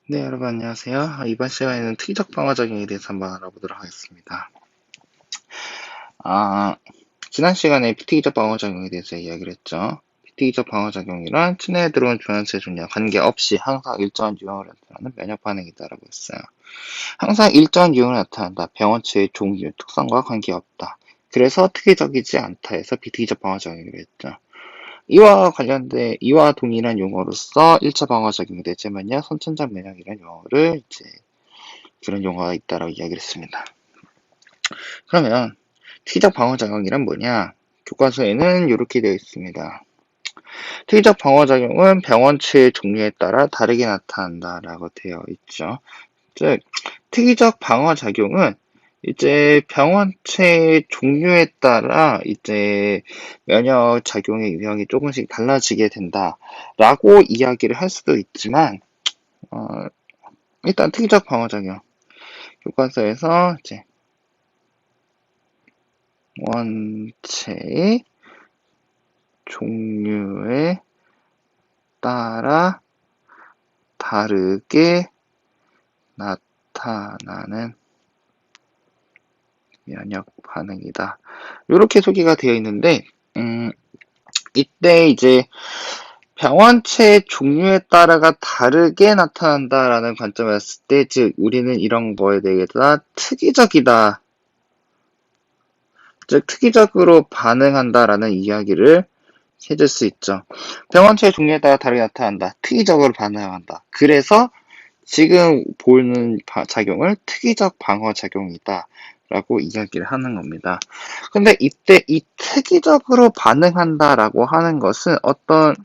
네, 여러분 안녕하세요. 이번 시간에는 특이적 방어작용에 대해서 한번 알아보도록 하겠습니다. 아, 지난 시간에 비특이적 방어작용에 대해서 이야기를 했죠. 비특이적 방어작용이란 체내에 들어온 조현세 종류와 관계없이 항상 일정한 유형을 나타내는 면역 반응이다라고 했어요. 항상 일정한 유형을 나타난다. 병원체의 종류, 특성과 관계없다. 그래서 특이적이지 않다 해서 비특이적 방어작용이라고 했죠. 이와 동일한 용어로서 1차 방어작용이 되지만요, 선천적 면역이라는 용어를 그런 용어가 있다라고 이야기를 했습니다. 그러면 특이적 방어작용이란 뭐냐? 교과서에는 이렇게 되어 있습니다. 특이적 방어작용은 병원체의 종류에 따라 다르게 나타난다라고 되어 있죠. 즉, 특이적 방어작용은 이제 병원체의 종류에 따라 이제 면역 작용의 유형이 조금씩 달라지게 된다라고 이야기를 할 수도 있지만, 일단 특이적 방어작용 교과서에서 이제 원체의 종류에 따라 다르게 나타나는 면역 반응이다. 이렇게 소개가 되어 있는데, 이때 이제 병원체 종류에 따라가 다르게 나타난다라는 관점에서 때, 즉 우리는 이런 거에 대해서 특이적이다, 즉 특이적으로 반응한다라는 이야기를 해줄 수 있죠. 병원체의 종류에 따라 다르게 나타난다. 특이적으로 반응한다. 그래서 지금 보는 작용을 특이적 방어작용이다 라고 이야기를 하는 겁니다. 근데 이때 이 특이적으로 반응한다라고 하는 것은 어떤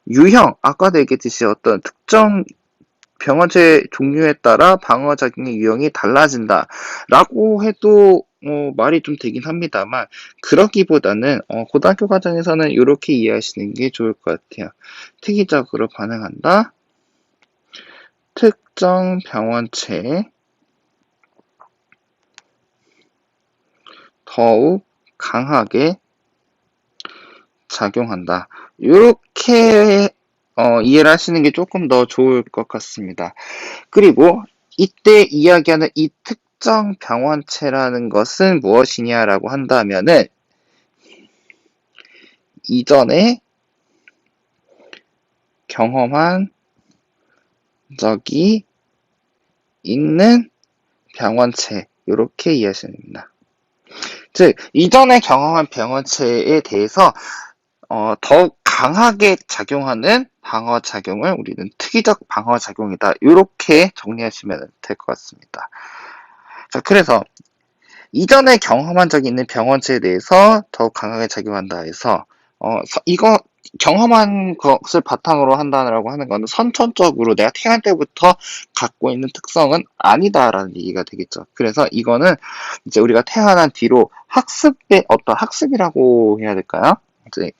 유형, 아까도 얘기했듯이 어떤 특정 병원체 종류에 따라 방어작용의 유형이 달라진다 라고 해도 말이 좀 되긴 합니다만, 그러기보다는 고등학교 과정에서는 이렇게 이해하시는 게 좋을 것 같아요. 특이적으로 반응한다. 특정 병원체에 더욱 강하게 작용한다. 이렇게 이해를 하시는 게 조금 더 좋을 것 같습니다. 그리고 이때 이야기하는 이 특정 병원체라는 것은 무엇이냐라고 한다면은 이전에 경험한 적이 있는 병원체, 이렇게 이해하시면 됩니다. 즉 이전에 경험한 병원체에 대해서 더욱 강하게 작용하는 방어작용을 우리는 특이적 방어작용이다. 이렇게 정리하시면 될 것 같습니다. 자, 그래서 이전에 경험한 적이 있는 병원체에 대해서 더욱 강하게 작용한다 해서 이거 경험한 것을 바탕으로 한다라고 하는 것은 선천적으로 내가 태어날 때부터 갖고 있는 특성은 아니다라는 얘기가 되겠죠. 그래서 이거는 이제 우리가 태어난 뒤로 어떤 학습이라고 해야 될까요? 이제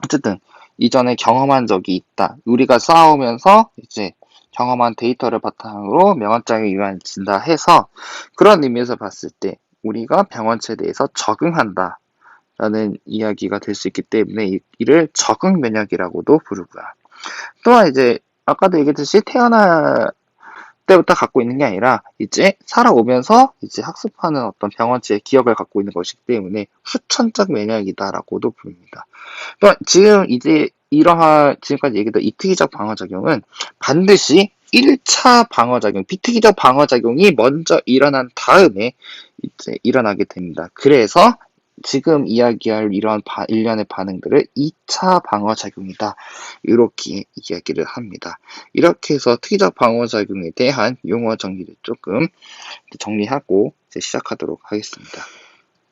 어쨌든 이전에 경험한 적이 있다. 우리가 쌓아오면서 이제 경험한 데이터를 바탕으로 명언장에 유한진다 해서 그런 의미에서 봤을 때 우리가 병원체에 대해서 적응한다 라는 이야기가 될 수 있기 때문에 이를 적응 면역이라고도 부르고요. 또한 이제 아까도 얘기했듯이 태어날 때부터 갖고 있는 게 아니라 이제 살아오면서 이제 학습하는 어떤 병원체의 기억을 갖고 있는 것이기 때문에 후천적 면역이다라고도 부릅니다. 그러니까 지금 이제 이러한 지금까지 얘기했던 이특이적 방어작용은 반드시 1차 방어작용, 비특이적 방어작용이 먼저 일어난 다음에 이제 일어나게 됩니다. 그래서 지금 이야기할 이러한 일련의 반응들을 2차 방어작용이다. 이렇게 이야기를 합니다. 이렇게 해서 특이적 방어작용에 대한 용어 정리를 조금 정리하고 이제 시작하도록 하겠습니다.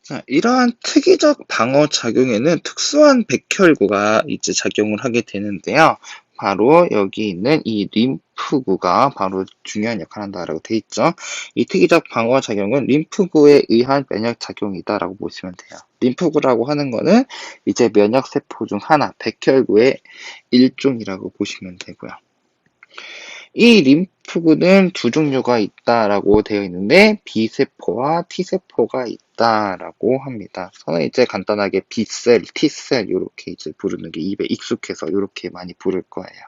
자, 이러한 특이적 방어작용에는 특수한 백혈구가 이제 작용을 하게 되는데요. 바로 여기 있는 이 림프구가 바로 중요한 역할을 한다라고 되어 있죠. 이 특이적 방어작용은 림프구에 의한 면역작용이다라고 보시면 돼요. 림프구라고 하는 거는 이제 면역세포 중 하나, 백혈구의 일종이라고 보시면 되고요. 이 림프구는 두 종류가 있다라고 되어 있는데 B세포와 T세포가 있다라고 합니다. 저는 이제 간단하게 B셀, T셀 이렇게 이제 부르는 게 입에 익숙해서 이렇게 많이 부를 거예요.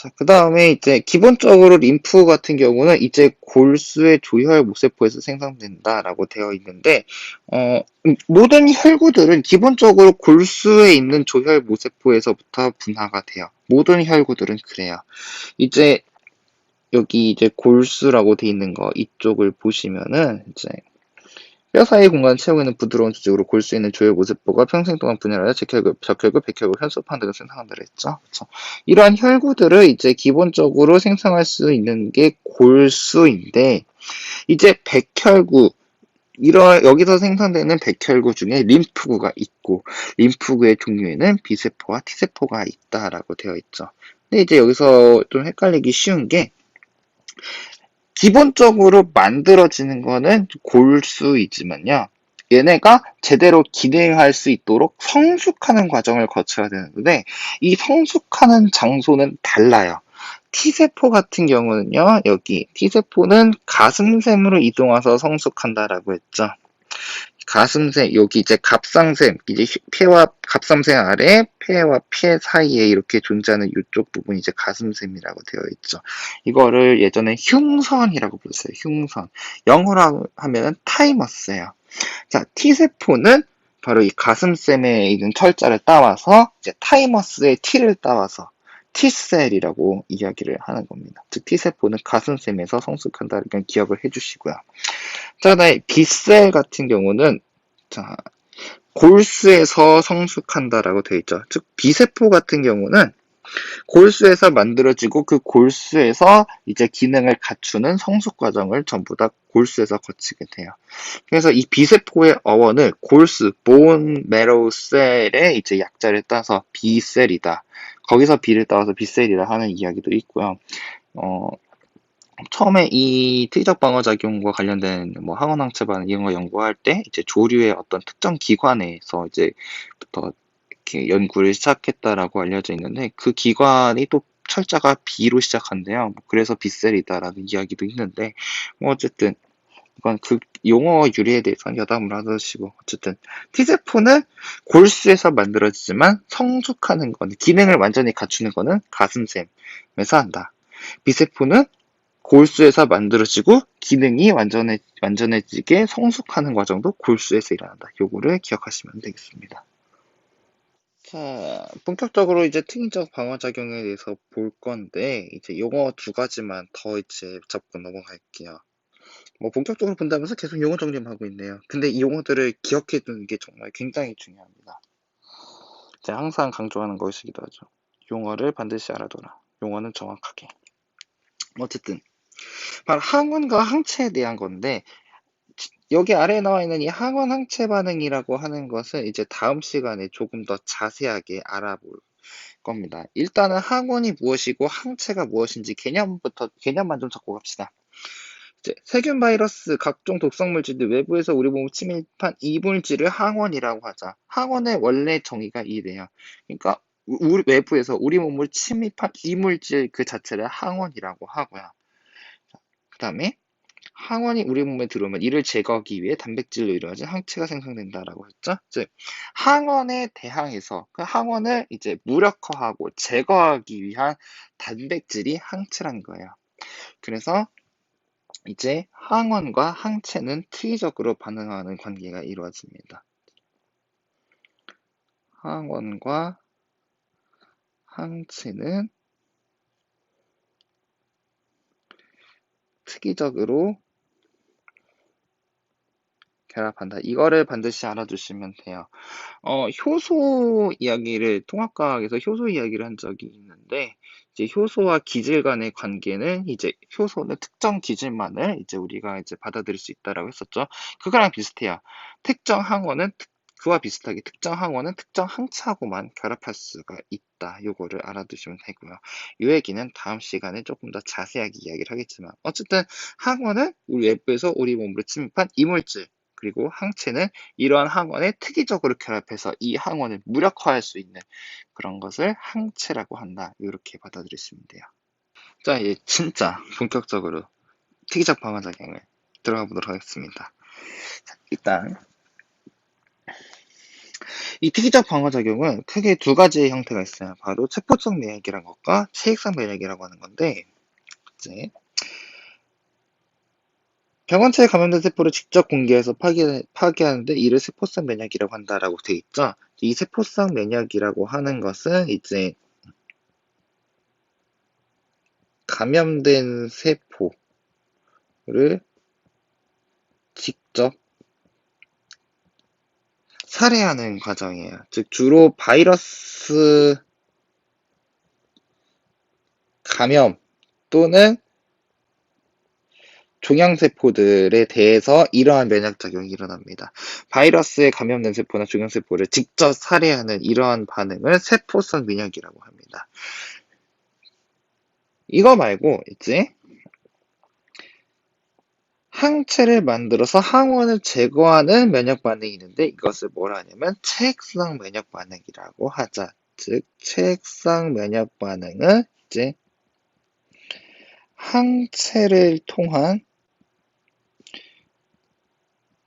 자, 그 다음에 이제 기본적으로 림프 같은 경우는 이제 골수의 조혈 모세포에서 생성된다라고 되어 있는데, 모든 혈구들은 기본적으로 골수에 있는 조혈 모세포에서부터 분화가 돼요. 모든 혈구들은 그래요. 이제 여기 이제 골수라고 돼 있는 거 이쪽을 보시면은 이제 뼈 사이 공간을 채우고 있는 부드러운 조직으로 골수에 있는 조혈 모세포가 평생 동안 분열하여 적혈구, 적혈구, 백혈구, 현소판 등을 생성한다고 했죠. 그쵸? 이러한 혈구들을 이제 기본적으로 생성할 수 있는 게 골수인데, 이제 백혈구, 여기서 생성되는 백혈구 중에 림프구가 있고, 림프구의 종류에는 B세포와 T세포가 있다라고 되어 있죠. 근데 이제 여기서 좀 헷갈리기 쉬운 게, 기본적으로 만들어지는 거는 골수이지만요. 얘네가 제대로 기능할 수 있도록 성숙하는 과정을 거쳐야 되는데, 이 성숙하는 장소는 달라요. T세포 같은 경우는요, 여기 T세포는 가슴샘으로 이동해서 성숙한다라고 했죠. 가슴샘, 여기 이제 갑상샘, 이제 폐와 갑상샘 아래 폐와 폐 사이에 이렇게 존재하는 이쪽 부분이 이제 가슴샘이라고 되어 있죠. 이거를 예전에 흉선이라고 불렀어요. 흉선. 영어로 하면은 타이머스예요. 자, T세포는 바로 이 가슴샘에 있는 철자를 따와서 이제 타이머스의 T를 따와서 T셀이라고 이야기를 하는 겁니다. 즉 T세포는 가슴샘에서 성숙한다는 걸 기억을 해주시고요. 자, 그다음에 B셀 같은 경우는 자, 골수에서 성숙한다라고 되어 있죠. 즉 B세포 같은 경우는 골수에서 만들어지고 그 골수에서 이제 기능을 갖추는 성숙 과정을 전부 다 골수에서 거치게 돼요. 그래서 이 B세포의 어원을 골수, 본 메로우 셀의 이제 약자를 따서 B셀이다. 거기서 B를 따와서 B셀이라 하는 이야기도 있고요. 어, 처음에 이 특이적 방어작용과 관련된 뭐 항원항체 반응 이런 거 연구할 때 이제 조류의 어떤 특정 기관에서 이제부터 이렇게 연구를 시작했다라고 알려져 있는데 그 기관이 또 철자가 B로 시작한대요. 뭐 그래서 B셀이다라는 이야기도 있는데 뭐 어쨌든 이건 그 용어 유래에 대해서는 여담을 하시고 어쨌든 T세포는 골수에서 만들어지지만 성숙하는 건 기능을 완전히 갖추는 거는 가슴샘에서 한다. B세포는 골수에서 만들어지고 기능이 완전해지게 성숙하는 과정도 골수에서 일어난다. 요거를 기억하시면 되겠습니다. 자, 본격적으로 이제 특이적 방어작용에 대해서 볼 건데, 이제 용어 두 가지만 더 이제 잡고 넘어갈게요. 뭐, 본격적으로 본다면서 계속 용어 정리만 하고 있네요. 근데 이 용어들을 기억해 두는 게 정말 굉장히 중요합니다. 제가 항상 강조하는 것이기도 하죠. 용어를 반드시 알아둬라. 용어는 정확하게. 어쨌든, 바로 항원과 항체에 대한 건데, 여기 아래에 나와 있는 이 항원 항체 반응이라고 하는 것은 이제 다음 시간에 조금 더 자세하게 알아볼 겁니다. 일단은 항원이 무엇이고 항체가 무엇인지 개념만 좀 잡고 갑시다. 이제 세균, 바이러스, 각종 독성 물질들 외부에서 우리 몸을 침입한 이물질을 항원이라고 하자. 항원의 원래 정의가 이래요. 그러니까 우리 외부에서 우리 몸을 침입한 이물질 그 자체를 항원이라고 하고요. 그 다음에 항원이 우리 몸에 들어오면 이를 제거하기 위해 단백질로 이루어진 항체가 생성된다라고 했죠. 즉 항원에 대항해서 그 항원을 이제 무력화하고 제거하기 위한 단백질이 항체란 거예요. 그래서 이제 항원과 항체는 특이적으로 반응하는 관계가 이루어집니다. 항원과 항체는 특이적으로 결합한다. 이거를 반드시 알아두시면 돼요. 효소 이야기를, 통합과학에서 효소 이야기를 한 적이 있는데, 이제 효소와 기질 간의 관계는 이제 효소는 특정 기질만을 이제 우리가 이제 받아들일 수 있다라고 했었죠. 그거랑 비슷해요. 특정 항원은 그와 비슷하게 특정 항원은 특정 항체하고만 결합할 수가 있다. 요거를 알아두시면 되고요. 이 얘기는 다음 시간에 조금 더 자세하게 이야기를 하겠지만, 어쨌든 항원은 우리 외부에서 우리 몸으로 침입한 이물질, 그리고 항체는 이러한 항원에 특이적으로 결합해서 이 항원을 무력화할 수 있는 그런 것을 항체라고 한다. 이렇게 받아들이시면 돼요. 자, 이제 진짜 본격적으로 특이적 방어작용을 들어가 보도록 하겠습니다. 자, 일단 이 특이적 방어작용은 크게 두 가지의 형태가 있어요. 바로 세포성免疫이라는 것과 체액성免疫이라고 하는 건데, 이제 병원체에 감염된 세포를 직접 공개해서 파괴하는데 이를 세포성 면역이라고 한다라고 돼 있죠. 이 세포성 면역이라고 하는 것은 이제 감염된 세포를 직접 살해하는 과정이에요. 즉 주로 바이러스 감염 또는 종양세포들에 대해서 이러한 면역작용이 일어납니다. 바이러스에 감염된 세포나 종양세포를 직접 살해하는 이러한 반응을 세포성 면역이라고 합니다. 이거 말고 이제 항체를 만들어서 항원을 제거하는 면역 반응이 있는데 이것을 뭐라 하냐면 체액성 면역 반응이라고 하자. 즉 체액성 면역 반응은 이제 항체를 통한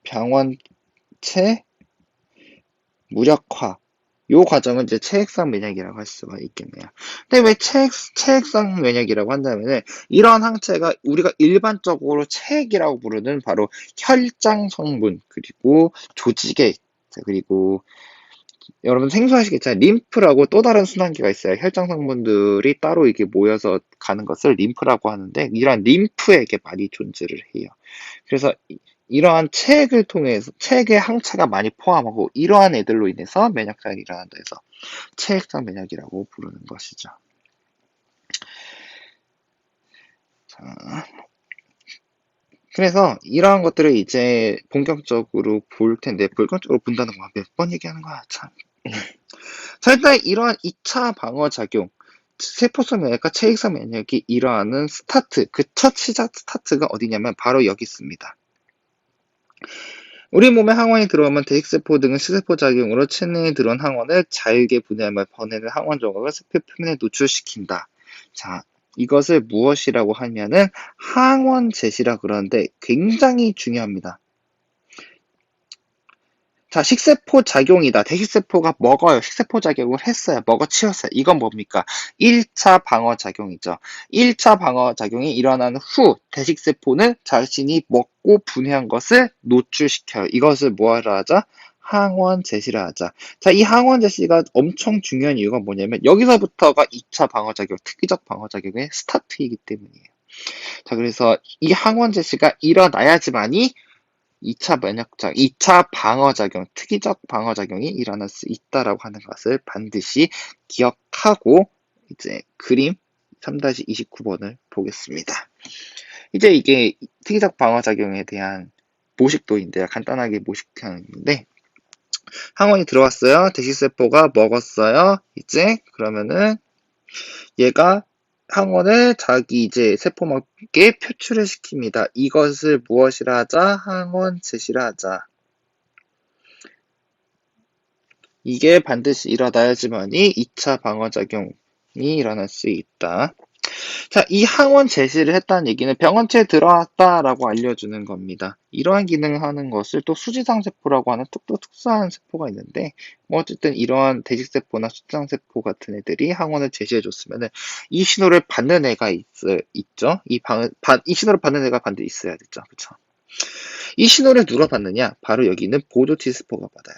병원체 무력화, 요 과정은 이제 체액성 면역이라고 할 수가 있겠네요. 근데 왜 체액성 면역이라고 한다면은 이러한 항체가 우리가 일반적으로 체액이라고 부르는 바로 혈장 성분 그리고 조직에 그리고 여러분 생소하시겠지만 림프라고 또 다른 순환기가 있어요. 혈장 성분들이 따로 이렇게 모여서 가는 것을 림프라고 하는데 이러한 림프에게 많이 존재를 해요. 그래서 이러한 체액을 통해서 체액에 항체가 많이 포함하고 이러한 애들로 인해서 면역작용이 일어난다 해서 체액성 면역이라고 부르는 것이죠. 자, 그래서 이러한 것들을 이제 본격적으로 볼 텐데 본격적으로 본다는 거 몇 번 얘기하는 거야 참. 자, 일단 이러한 2차 방어작용 세포성 면역과 체액성 면역이 일어나는 스타트, 그 첫 시작 스타트가 어디냐면 바로 여기 있습니다. 우리 몸에 항원이 들어오면 대식세포 등은 시세포 작용으로 체내에 들어온 항원을 자유게 분해하며 번뇌는 항원 조각을 세포 표면에 노출시킨다. 자, 이것을 무엇이라고 하면은 항원제시라 그러는데 굉장히 중요합니다. 자, 식세포 작용이다. 대식세포가 먹어요. 식세포 작용을 했어요. 먹어치웠어요. 이건 뭡니까? 1차 방어작용이죠. 1차 방어작용이 일어난 후 대식세포는 자신이 먹고 분해한 것을 노출시켜요. 이것을 뭐하라 하자? 항원제시라 하자. 자, 이 항원제시가 엄청 중요한 이유가 뭐냐면 여기서부터가 2차 방어작용, 특이적 방어작용의 스타트이기 때문이에요. 자, 그래서 이 항원제시가 일어나야지만이 2차 방어작용, 특이적 방어작용이 일어날 수 있다라고 하는 것을 반드시 기억하고 이제 그림 3-29번을 보겠습니다. 이제 이게 특이적 방어작용에 대한 모식도인데요. 간단하게 모식하는데 항원이 들어왔어요. 대식세포가 먹었어요. 이제 그러면은 얘가 항원을 자기 이제 세포막에 표출을 시킵니다. 이것을 무엇이라 하자? 항원 제시라 하자. 이게 반드시 일어나야지만이 2차 방어작용이 일어날 수 있다. 자, 이 항원 제시를 했다는 얘기는 병원체에 들어왔다라고 알려주는 겁니다. 이러한 기능을 하는 것을 또 수지상세포라고 하는 또 특수한 세포가 있는데, 뭐 어쨌든 이러한 대식세포나 수지상세포 같은 애들이 항원을 제시해줬으면 이 신호를 받는 애가 있죠. 이 신호를 받는 애가 반드시 있어야 되죠. 그쵸? 이 신호를 누가 받느냐? 바로 여기 있는 보조 T세포가 받아요.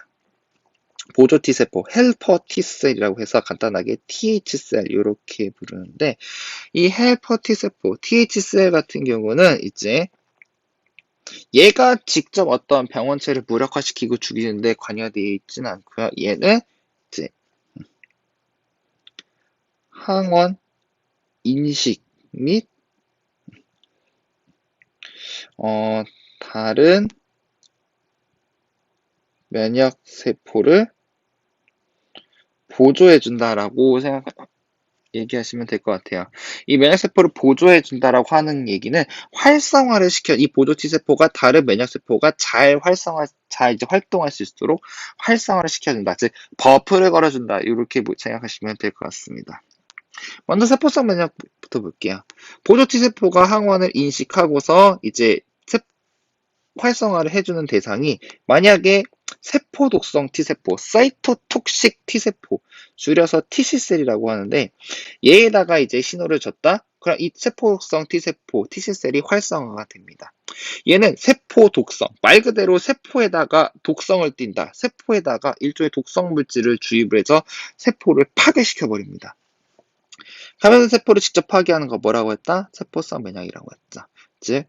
보조 T세포, 헬퍼 T셀이라고 해서 간단하게 TH셀 이렇게 부르는데 이 헬퍼 T세포, TH셀 같은 경우는 이제 얘가 직접 어떤 병원체를 무력화시키고 죽이는데 관여되어 있지는 않고요. 얘는 이제 항원 인식 및 다른 면역 세포를 보조해준다라고 얘기하시면 될 것 같아요. 이 면역세포를 보조해준다라고 하는 얘기는 활성화를 시켜, 이 보조 T세포가 다른 면역세포가 잘 이제 활동할 수 있도록 활성화를 시켜준다. 즉, 버프를 걸어준다. 이렇게 생각하시면 될 것 같습니다. 먼저 세포성 면역부터 볼게요. 보조 T세포가 항원을 인식하고서 이제 활성화를 해주는 대상이 만약에 세포 독성 T세포, 사이토톡식 T세포, 줄여서 TC셀이라고 하는데 얘에다가 이제 신호를 줬다? 그럼 이 세포 독성 T세포, TC셀이 활성화가 됩니다. 얘는 세포 독성, 말 그대로 세포에다가 독성을 띈다. 세포에다가 일종의 독성 물질을 주입을 해서 세포를 파괴시켜버립니다. 감염된 세포를 직접 파괴하는 거 뭐라고 했다? 세포성 면역이라고 했죠. 즉,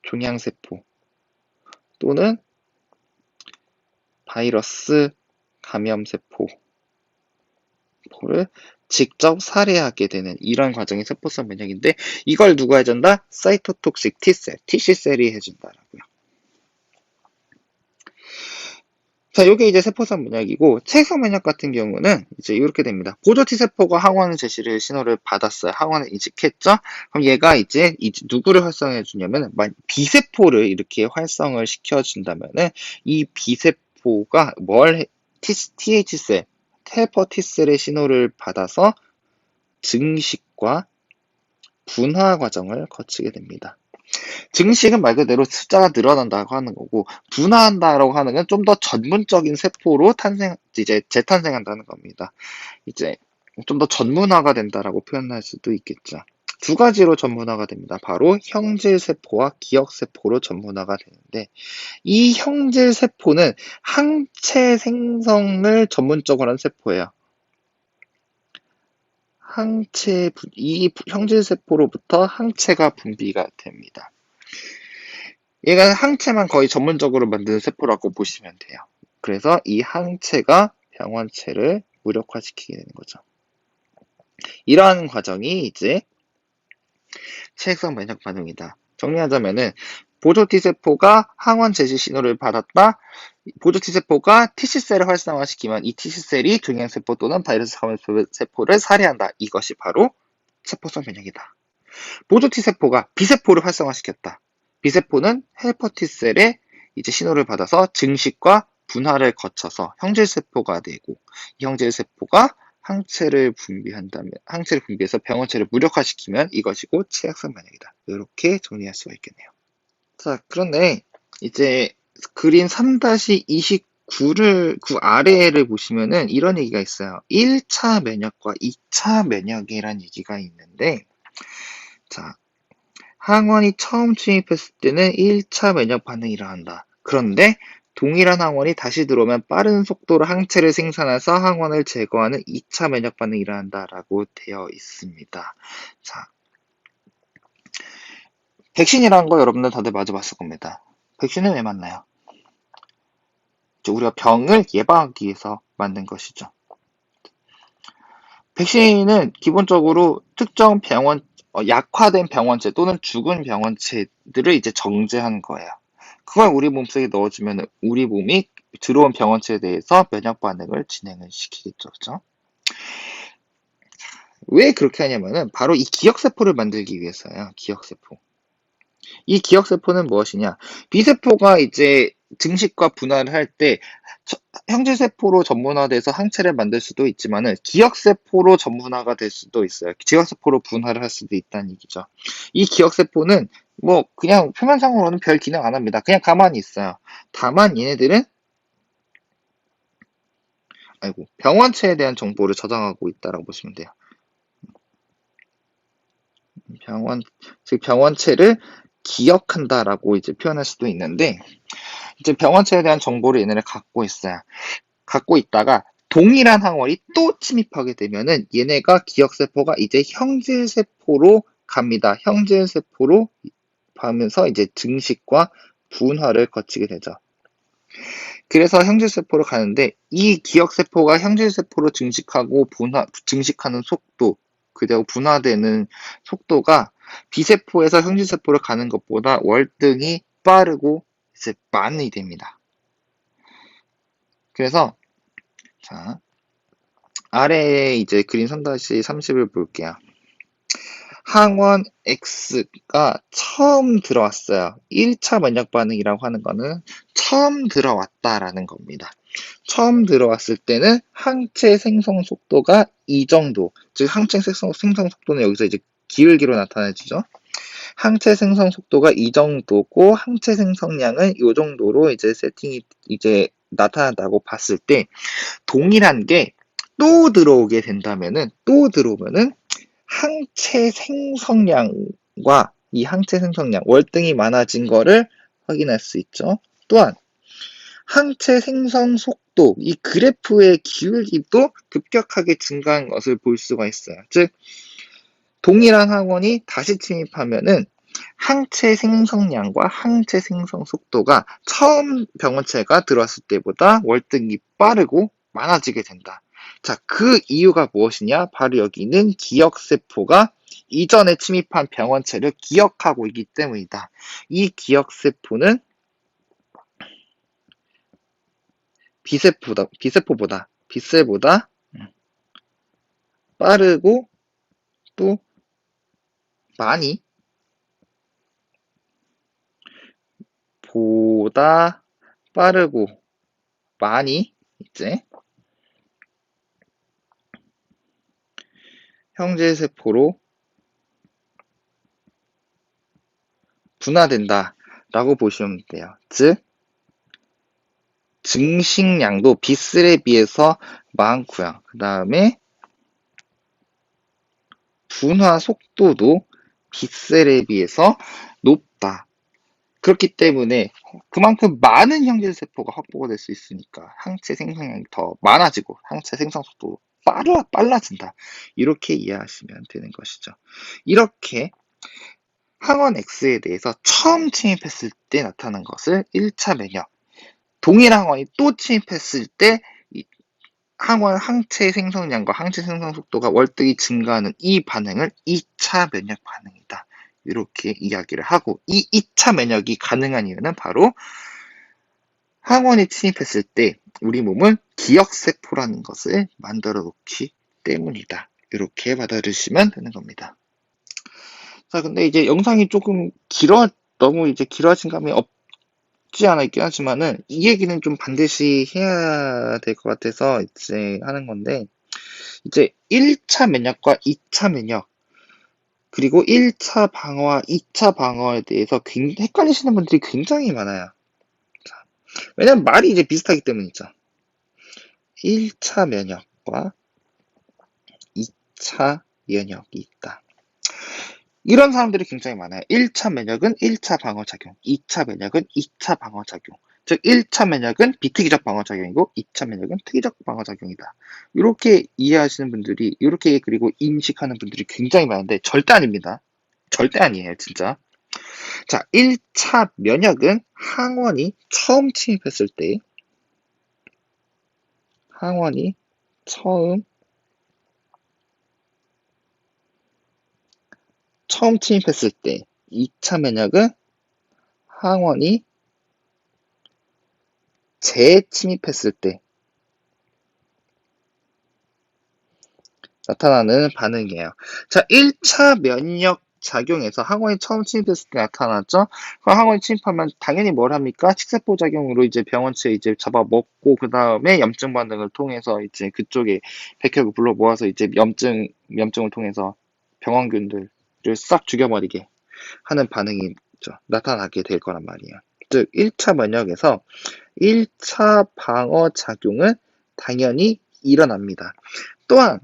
종양세포 또는 바이러스 감염세포를 직접 살해하게 되는 이런 과정이 세포성 면역인데 이걸 누가 해준다? 사이토톡식 T셀, TC셀이 해준다라고요. 자, 이게 이제 세포성 면역이고 체액성 면역 같은 경우는 이제 이렇게 됩니다. 보조 T세포가 항원 제시를 신호를 받았어요. 항원을 인식했죠? 그럼 얘가 이제 누구를 활성해 주냐면 B세포를 이렇게 활성을 시켜준다면은 이 B세포가 TH셀, 텔퍼 T셀의 신호를 받아서 증식과 분화 과정을 거치게 됩니다. 증식은 말 그대로 숫자가 늘어난다고 하는 거고, 분화한다라고 하는 건 좀 더 전문적인 세포로 재탄생한다는 겁니다. 이제 좀 더 전문화가 된다라고 표현할 수도 있겠죠. 두 가지로 전문화가 됩니다. 바로 형질세포와 기억세포로 전문화가 되는데, 이 형질세포는 항체 생성을 전문적으로 하는 세포예요. 이 형질세포로부터 항체가 분비가 됩니다. 얘가 항체만 거의 전문적으로 만드는 세포라고 보시면 돼요. 그래서 이 항체가 병원체를 무력화시키게 되는 거죠. 이러한 과정이 이제 체액성 면역 반응이다. 정리하자면은 보조 T세포가 항원 제시 신호를 받았다. 보조 T세포가 TC셀을 활성화시키면 이 TC셀이 종양세포 또는 바이러스 감염세포를 살해한다. 이것이 바로 세포성 면역이다. 보조 T세포가 B세포를 활성화시켰다. B세포는 헬퍼 T셀에 이제 신호를 받아서 증식과 분화를 거쳐서 형질세포가 되고 이 형질세포가 항체를 분비해서 병원체를 무력화시키면 이것이고 체액성 면역이다. 이렇게 정리할 수가 있겠네요. 자, 그런데 이제 그림 3-29구 아래를 보시면은 이런 얘기가 있어요. 1차 면역과 2차 면역이라는 얘기가 있는데, 자, 항원이 처음 침입했을 때는 1차 면역 반응이 일어난다. 그런데 동일한 항원이 다시 들어오면 빠른 속도로 항체를 생산해서 항원을 제거하는 2차 면역 반응이 일어난다라고 되어 있습니다. 자, 백신이라는 거 여러분들 다들 맞아봤을 겁니다. 백신은 왜 맞나요? 우리가 병을 예방하기 위해서 만든 것이죠. 백신은 기본적으로 특정 약화된 병원체 또는 죽은 병원체들을 이제 정제하는 거예요. 그걸 우리 몸속에 넣어주면 우리 몸이 들어온 병원체에 대해서 면역 반응을 진행을 시키겠죠. 그렇죠? 왜 그렇게 하냐면은 바로 이 기억세포를 만들기 위해서예요. 기억세포. 이 기억세포는 무엇이냐? B세포가 이제 증식과 분할을 할 때 형질세포로 전문화돼서 항체를 만들 수도 있지만은 기억세포로 전문화가 될 수도 있어요. 기억세포로 분할을 할 수도 있다는 얘기죠. 이 기억세포는 뭐 그냥 표면상으로는 별 기능 안 합니다. 그냥 가만히 있어요. 다만 얘네들은 병원체에 대한 정보를 저장하고 있다라고 보시면 돼요. 즉 병원체를 기억한다라고 이제 표현할 수도 있는데 이제 병원체에 대한 정보를 얘네를 갖고 있어요. 갖고 있다가 동일한 항원이 또 침입하게 되면은 얘네가 기억세포가 이제 형질세포로 갑니다. 형질세포로 가면서 이제 증식과 분화를 거치게 되죠. 그래서 형질세포로 가는데 이 기억세포가 형질세포로 증식하고 증식하는 속도, 그리고 분화되는 속도가 B세포에서 형질세포로 가는 것보다 월등히 빠르고 이제 많이 됩니다. 그래서 자, 아래에 이제 그림 3-30을 볼게요. 항원 X가 처음 들어왔어요. 1차 면역 반응이라고 하는 거는 처음 들어왔다라는 겁니다. 처음 들어왔을 때는 항체 생성 속도가 이 정도, 즉 항체 생성 속도는 여기서 이제 기울기로 나타내지죠. 항체 생성 속도가 이 정도고 항체 생성량은 이 정도로 이제 세팅이 이제 나타난다고 봤을 때 동일한 게 또 들어오게 된다면은 또 들어오면은 항체 생성량과 이 항체 생성량 월등히 많아진 거를 확인할 수 있죠. 또한 항체 생성 속도, 이 그래프의 기울기도 급격하게 증가한 것을 볼 수가 있어요. 즉, 동일한 항원이 다시 침입하면은 항체 생성량과 항체 생성 속도가 처음 병원체가 들어왔을 때보다 월등히 빠르고 많아지게 된다. 자, 그 이유가 무엇이냐? 바로 여기 있는 기억세포가 이전에 침입한 병원체를 기억하고 있기 때문이다. 이 기억세포는 B셀보다 빠르고 또 많이 보다 빠르고 많이 이제 형제세포로 분화된다라고 보시면 돼요. 즉 증식량도 B셀에 비해서 많고요. 그 다음에 분화 속도도 B셀에 비해서 높다. 그렇기 때문에 그만큼 많은 형제세포가 확보가 될 수 있으니까 항체 생성량이 더 많아지고 항체 생성 속도 빨라진다. 이렇게 이해하시면 되는 것이죠. 이렇게 항원 X에 대해서 처음 침입했을 때 나타난 것을 1차 면역, 동일 항원이 또 침입했을 때 항원 항체 생성량과 항체 생성 속도가 월등히 증가하는 이 반응을 2차 면역 반응이다. 이렇게 이야기를 하고, 이 2차 면역이 가능한 이유는 바로 항원이 침입했을 때 우리 몸은 기억세포라는 것을 만들어 놓기 때문이다. 이렇게 받아들이시면 되는 겁니다. 자, 근데 이제 영상이 조금 너무 이제 길어진 감이 없지 않아 있긴 하지만은, 이 얘기는 좀 반드시 해야 될 것 같아서 이제 하는 건데, 이제 1차 면역과 2차 면역, 그리고 1차 방어와 2차 방어에 대해서 헷갈리시는 분들이 굉장히 많아요. 왜냐면 말이 이제 비슷하기 때문이죠. 1차 면역과 2차 면역이 있다. 이런 사람들이 굉장히 많아요. 1차 면역은 1차 방어작용, 2차 면역은 2차 방어작용. 즉 1차 면역은 비특이적 방어작용이고 2차 면역은 특이적 방어작용이다. 이렇게 이해하시는 분들이, 이렇게 그리고 인식하는 분들이 굉장히 많은데 절대 아닙니다. 절대 아니에요, 진짜. 자, 1차 면역은 항원이 처음 침입했을 때, 항원이 처음 침입했을 때, 2차 면역은 항원이 재침입했을 때 나타나는 반응이에요. 자, 1차 면역 작용에서 항원이 처음 침입했을 때 나타났죠? 그 항원이 침입하면 당연히 뭘 합니까? 식세포 작용으로 이제 병원체 이제 잡아먹고, 그 다음에 염증 반응을 통해서 이제 그쪽에 백혈구 불러 모아서 이제 염증을 통해서 병원균들을 싹 죽여버리게 하는 반응이 나타나게 될 거란 말이에요. 즉, 1차 면역에서 1차 방어 작용은 당연히 일어납니다. 또한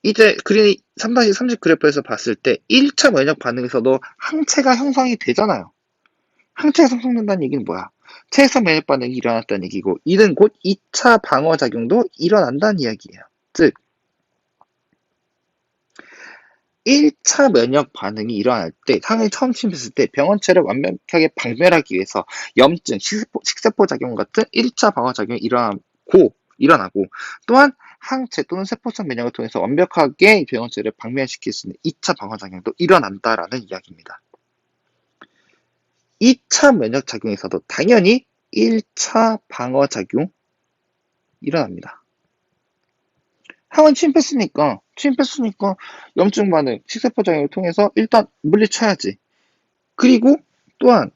이제 3-30 그래프에서 봤을 때 1차 면역 반응에서도 항체가 형성이 되잖아요. 항체가 형성된다는 얘기는 뭐야? 체에서 면역 반응이 일어났다는 얘기고, 이는 곧 2차 방어 작용도 일어난다는 이야기예요. 즉 1차 면역 반응이 일어날 때, 항이 처음 침입했을 때 병원체를 완벽하게 박멸하기 위해서 염증, 식세포 작용 같은 1차 방어 작용이 일어나고, 또한 항체 또는 세포성 면역을 통해서 완벽하게 병원체를 박멸시킬 수 있는 2차 방어 작용도 일어난다라는 이야기입니다. 2차 면역 작용에서도 당연히 1차 방어 작용 일어납니다. 항원 침입했으니까 염증 반응, 식세포 작용을 통해서 일단 물리쳐야지. 그리고 또한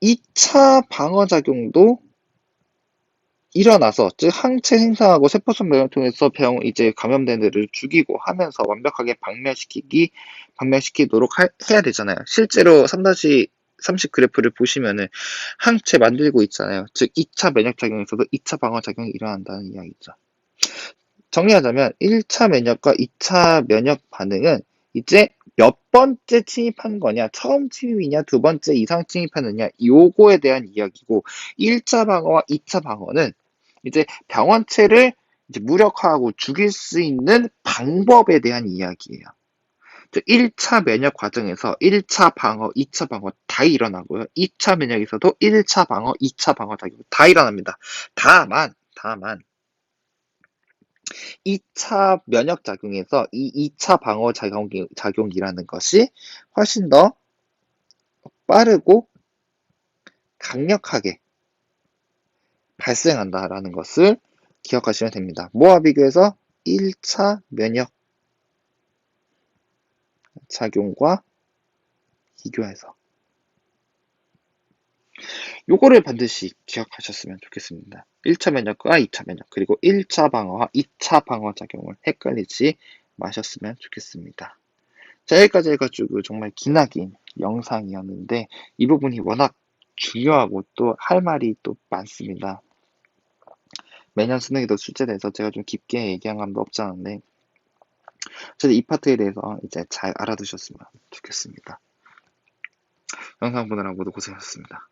2차 방어 작용도 일어나서, 즉 항체 생성하고 세포성 면역을 통해서 이제 감염된 애를 죽이고 하면서 완벽하게 방멸시키도록 해야 되잖아요. 실제로 3-30 그래프를 보시면은 항체 만들고 있잖아요. 즉 2차 면역작용에서도 2차 방어작용이 일어난다는 이야기죠. 정리하자면 1차 면역과 2차 면역 반응은 이제 몇 번째 침입한 거냐, 처음 침입이냐, 두 번째 이상 침입하느냐, 요거에 대한 이야기고, 1차 방어와 2차 방어는 이제 병원체를 이제 무력화하고 죽일 수 있는 방법에 대한 이야기예요. 1차 면역 과정에서 1차 방어, 2차 방어 다 일어나고요. 2차 면역에서도 1차 방어, 2차 방어 다 일어납니다. 다만 2차 면역 작용에서 이 2차 방어 작용이라는 것이 훨씬 더 빠르고 강력하게 발생한다라는 것을 기억하시면 됩니다. 뭐와 비교해서 1차 면역 작용과 비교해서 요거를 반드시 기억하셨으면 좋겠습니다. 1차 면역과 2차 면역, 그리고 1차 방어와 2차 방어 작용을 헷갈리지 마셨으면 좋겠습니다. 자, 여기까지 해가지고 정말 기나긴 영상이었는데, 이 부분이 워낙 중요하고 또 할 말이 또 많습니다. 매년 수능에도 출제돼서 제가 좀 깊게 얘기한 감도 없지 않은데, 어쨌든 이 파트에 대해서 이제 잘 알아두셨으면 좋겠습니다. 영상 보느라 모두 고생하셨습니다.